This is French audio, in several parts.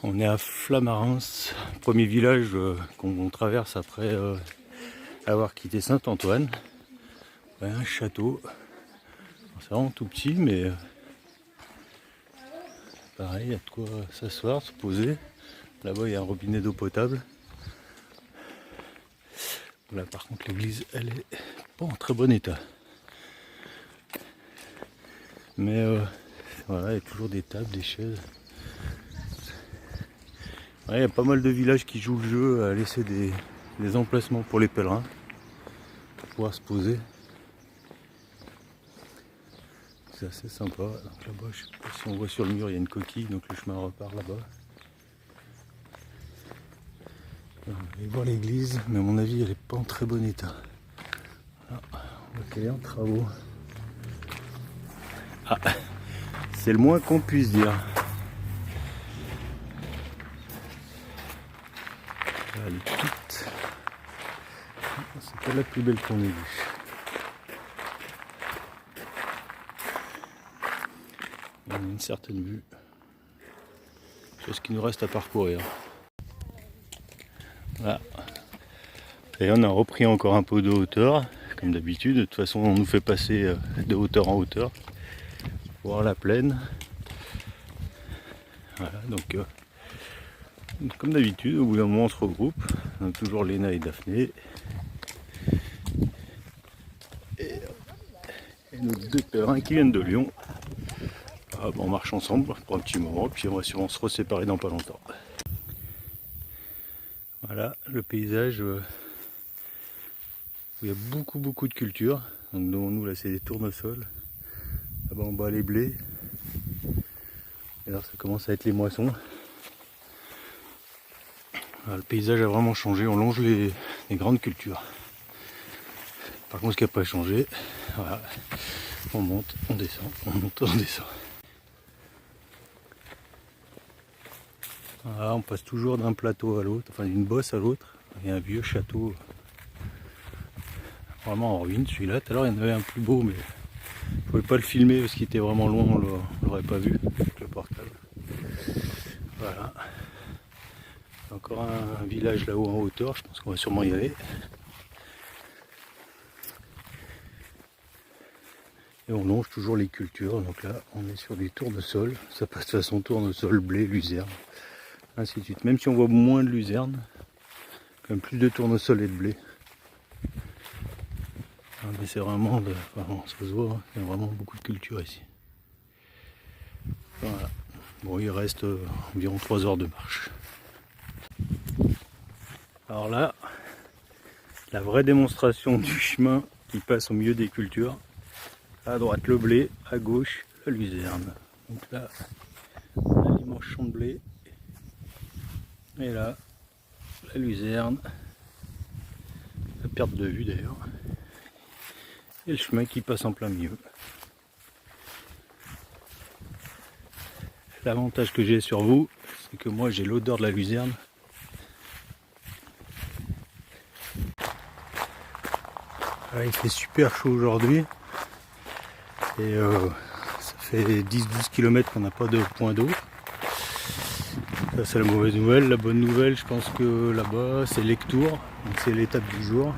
On est à Flamarens, premier village qu'on traverse après avoir quitté Saint-Antoine. Ouais, un château. C'est vraiment tout petit, mais pareil, il y a de quoi s'asseoir, se poser. Là-bas, il y a un robinet d'eau potable. Là, par contre, l'église, elle est pas en très bon état. Mais voilà, il y a toujours des tables, des chaises. Ouais, il y a pas mal de villages qui jouent le jeu à laisser des emplacements pour les pèlerins pour pouvoir se poser. C'est assez sympa. Donc là-bas, je sais pas si on voit sur le mur, il y a une coquille, donc le chemin repart là-bas. On va aller voir l'église, mais à mon avis, elle n'est pas en très bon état. Là, on voit qu'elle est en travaux. Ah, c'est le moins qu'on puisse dire. Elle est petite. C'est pas la plus belle qu'on ait vue. On a une certaine vue. C'est ce qu'il nous reste à parcourir. Voilà. Et on a repris encore un peu de hauteur, comme d'habitude. De toute façon, on nous fait passer de hauteur en hauteur pour voir la plaine. Voilà, donc comme d'habitude, au bout d'un moment, on se regroupe. Donc toujours Léna et Daphné. Et nos deux pèlerins qui viennent de Lyon. Ah, bon, on marche ensemble pour un petit moment, puis on va sûrement se reséparer dans pas longtemps. Voilà le paysage où il y a beaucoup de cultures. Donc devant nous là c'est des tournesols. Là-bas en bas les blés. Et là ça commence à être les moissons. Voilà, le paysage a vraiment changé, on longe les grandes cultures. Par contre ce qui n'a pas changé, voilà, on monte, on descend, on monte, on descend. Voilà, on passe toujours d'un plateau à l'autre, enfin d'une bosse à l'autre. Il y a un vieux château vraiment en ruine celui-là. Tout à l'heure il y en avait un plus beau, mais je ne pouvais pas le filmer parce qu'il était vraiment loin, on ne l'aurait pas vu avec le portable. Voilà. Encore un village là-haut en hauteur, je pense qu'on va sûrement y aller. Et on longe toujours les cultures, donc là on est sur des tournesols, ça passe de façon tournesol, blé, luzerne, ainsi de suite. Même si on voit moins de luzerne, quand même plus de tournesol et de blé. Mais c'est vraiment, enfin, ça se voit, hein, il y a vraiment beaucoup de culture ici. Voilà. Bon, il reste environ 3 heures de marche. Alors là, la vraie démonstration du chemin qui passe au milieu des cultures. À droite le blé, à gauche la luzerne. Donc là, on a l'immense champ de blé. Et là, la luzerne. La perte de vue d'ailleurs. Et le chemin qui passe en plein milieu. L'avantage que j'ai sur vous, c'est que moi j'ai l'odeur de la luzerne. Là, il fait super chaud aujourd'hui. Et ça fait 10-12 km qu'on n'a pas de point d'eau. Ça c'est la mauvaise nouvelle. La bonne nouvelle, je pense que là-bas c'est Lectour. Donc c'est l'étape du jour.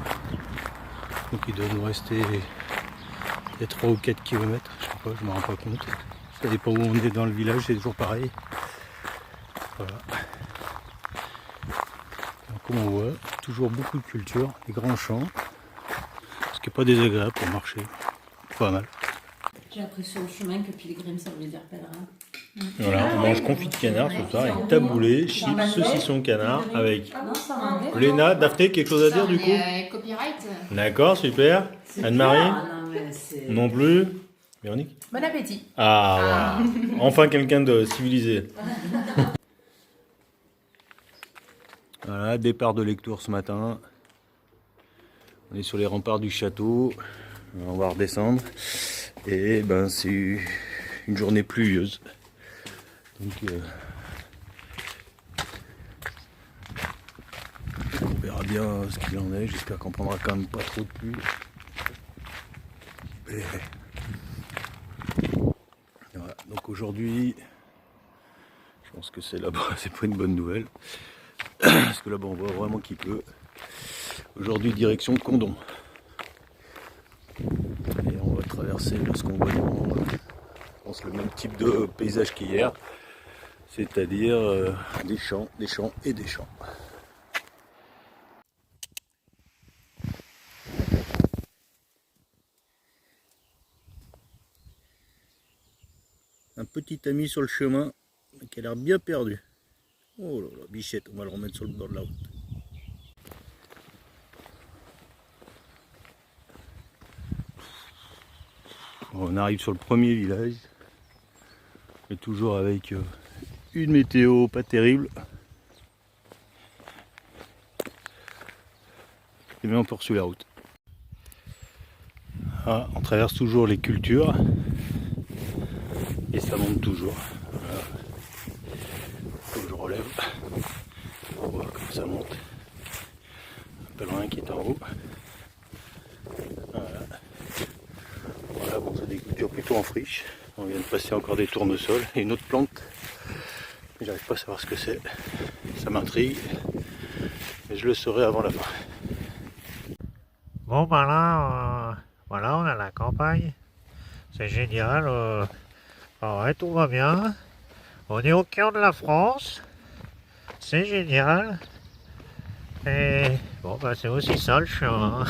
Donc il doit nous rester 3 ou 4 km. Je sais pas, je me rends pas compte. Ça dépend où on est dans le village, c'est toujours pareil. Voilà. Donc comme on voit, toujours beaucoup de culture, des grands champs. Ce qui n'est pas désagréable pour marcher. Pas mal. J'ai appris sur le chemin que pilgrim, ça veut dire pèlerin. Voilà, on mange confit de canard ce soir avec taboulé, chips, saucisson canard avec Léna. Daphné, quelque chose à dire du coup? Copyright. D'accord, super. Anne-Marie? Non plus. Véronique? Bon appétit. Ah, voilà. Enfin quelqu'un de civilisé. Voilà, départ de Lectour ce matin. On est sur les remparts du château. On va redescendre. Et ben c'est une journée pluvieuse. Donc on verra bien ce qu'il en est. J'espère qu'on prendra quand même pas trop de pluie. Et voilà. Donc aujourd'hui, Je pense que c'est là-bas, c'est pas une bonne nouvelle. Parce que là-bas on voit vraiment qu'il pleut. Aujourd'hui direction Condom. Et on va traverser lorsqu'on voit devant, je pense le même type de paysage qu'hier. C'est-à-dire des champs et des champs. Un petit ami sur le chemin qui a l'air bien perdu. Oh là là, bichette, on va le remettre sur le bord de la route. On arrive sur le premier village. Et toujours avec une météo pas terrible. Et bien on poursuit la route. Ah, on traverse toujours les cultures. Et ça monte toujours. Voilà. Faut que je relève. On voit comme ça monte. Un pèlerin qui est en haut. Voilà. Voilà, bon, c'est des cultures plutôt en friche. On vient de passer encore des tournesols et une autre plante. J'arrive pas à savoir ce que c'est. Ça m'intrigue. Mais je le saurai avant la fin. Bon ben là, voilà, on est à la campagne. C'est génial. Ouais, tout va bien. On est au cœur de la France. C'est génial. Et bon ben c'est aussi ça le chemin.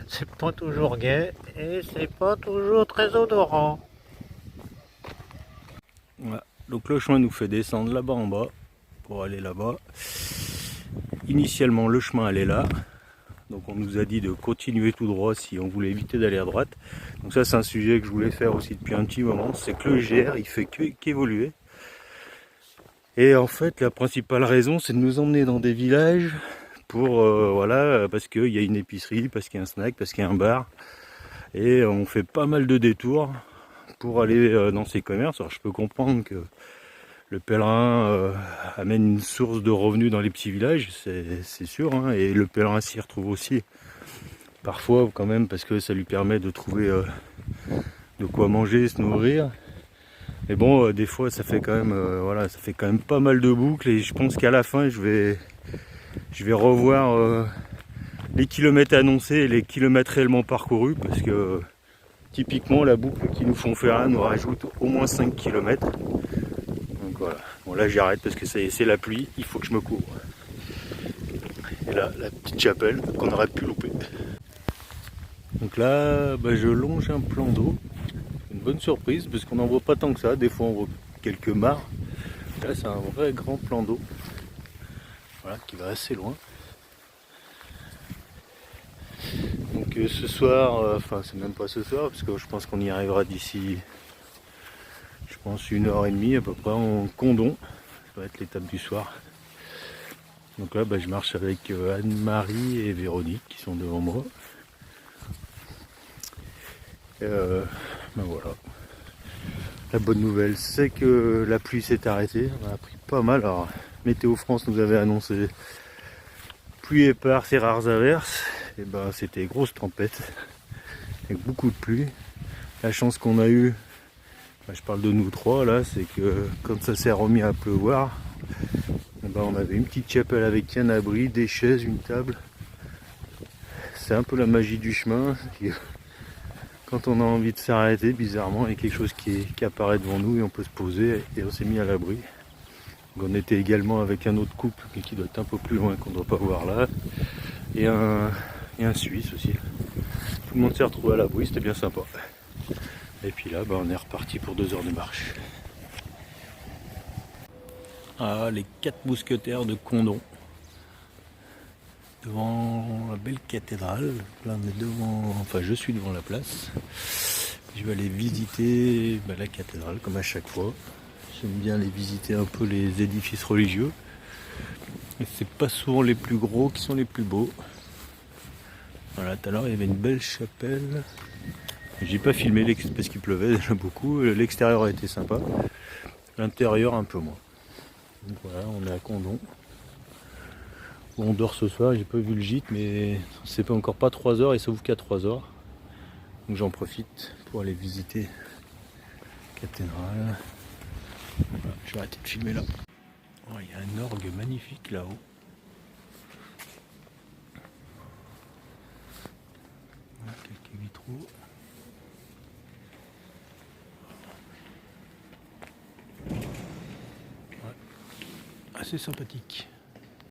C'est pas toujours gai et c'est pas toujours très odorant. Voilà. Donc le chemin nous fait descendre là-bas en bas pour aller là-bas. Initialement le chemin allait là. Donc on nous a dit de continuer tout droit si on voulait éviter d'aller à droite. Donc ça c'est un sujet que je voulais faire aussi depuis un petit moment. C'est que le GR il fait qu'évoluer. Et en fait la principale raison c'est de nous emmener dans des villages pour voilà, parce qu'il y a une épicerie, parce qu'il y a un snack, parce qu'il y a un bar. Et on fait pas mal de détours pour aller dans ces commerces. Alors je peux comprendre que le pèlerin amène une source de revenus dans les petits villages, c'est sûr, hein, et le pèlerin s'y retrouve aussi parfois quand même parce que ça lui permet de trouver de quoi manger, se nourrir. Mais bon, des fois ça fait quand même voilà, ça fait quand même pas mal de boucles et je pense qu'à la fin je vais revoir les kilomètres annoncés et les kilomètres réellement parcourus parce que typiquement la boucle qu'ils nous font faire là nous rajoute au moins 5 km. Donc voilà, bon là j'arrête parce que c'est la pluie, il faut que je me couvre. Et là, la petite chapelle qu'on aurait pu louper. Donc là, je longe un plan d'eau. Une bonne surprise parce qu'on n'en voit pas tant que ça. Des fois on voit quelques mares. Là c'est un vrai grand plan d'eau. Voilà, qui va assez loin. Donc ce soir, enfin c'est même pas ce soir parce que je pense qu'on y arrivera d'ici, je pense 1h30 à peu près en Condom. Ça va être l'étape du soir. Donc là je marche avec Anne-Marie et Véronique qui sont devant moi. Voilà. La bonne nouvelle c'est que la pluie s'est arrêtée. On a pris pas mal. Alors Météo France nous avait annoncé pluie éparse et rares averses. Et c'était grosse tempête avec beaucoup de pluie. La chance qu'on a eue, je parle de nous trois là, c'est que quand ça s'est remis à pleuvoir, on avait une petite chapelle avec un abri, des chaises, une table. C'est un peu la magie du chemin. Quand on a envie de s'arrêter, bizarrement, il y a quelque chose qui apparaît devant nous et on peut se poser et on s'est mis à l'abri. On était également avec un autre couple qui doit être un peu plus loin qu'on ne doit pas voir là. Et un Suisse aussi. Tout le monde s'est retrouvé à l'abri, c'était bien sympa. Et puis là, on est reparti pour 2 heures de marche. Ah, les 4 mousquetaires de Condom. Devant la belle cathédrale. Là, on est devant, enfin, je suis devant la place. Je vais aller visiter la cathédrale, comme à chaque fois. J'aime bien aller visiter un peu les édifices religieux. Et c'est pas souvent les plus gros qui sont les plus beaux. Voilà, tout à l'heure il y avait une belle chapelle. J'ai pas filmé parce qu'il pleuvait déjà beaucoup. L'extérieur a été sympa. L'intérieur un peu moins. Donc voilà, on est à Condom. On dort ce soir, j'ai pas vu le gîte, mais c'est pas encore pas 3 heures et ça ouvre qu'à 3 heures. Donc j'en profite pour aller visiter la cathédrale. Voilà, je vais arrêter de filmer là. Oh, il y a un orgue magnifique là-haut. Voilà, quelques vitraux. Ouais. Assez sympathique.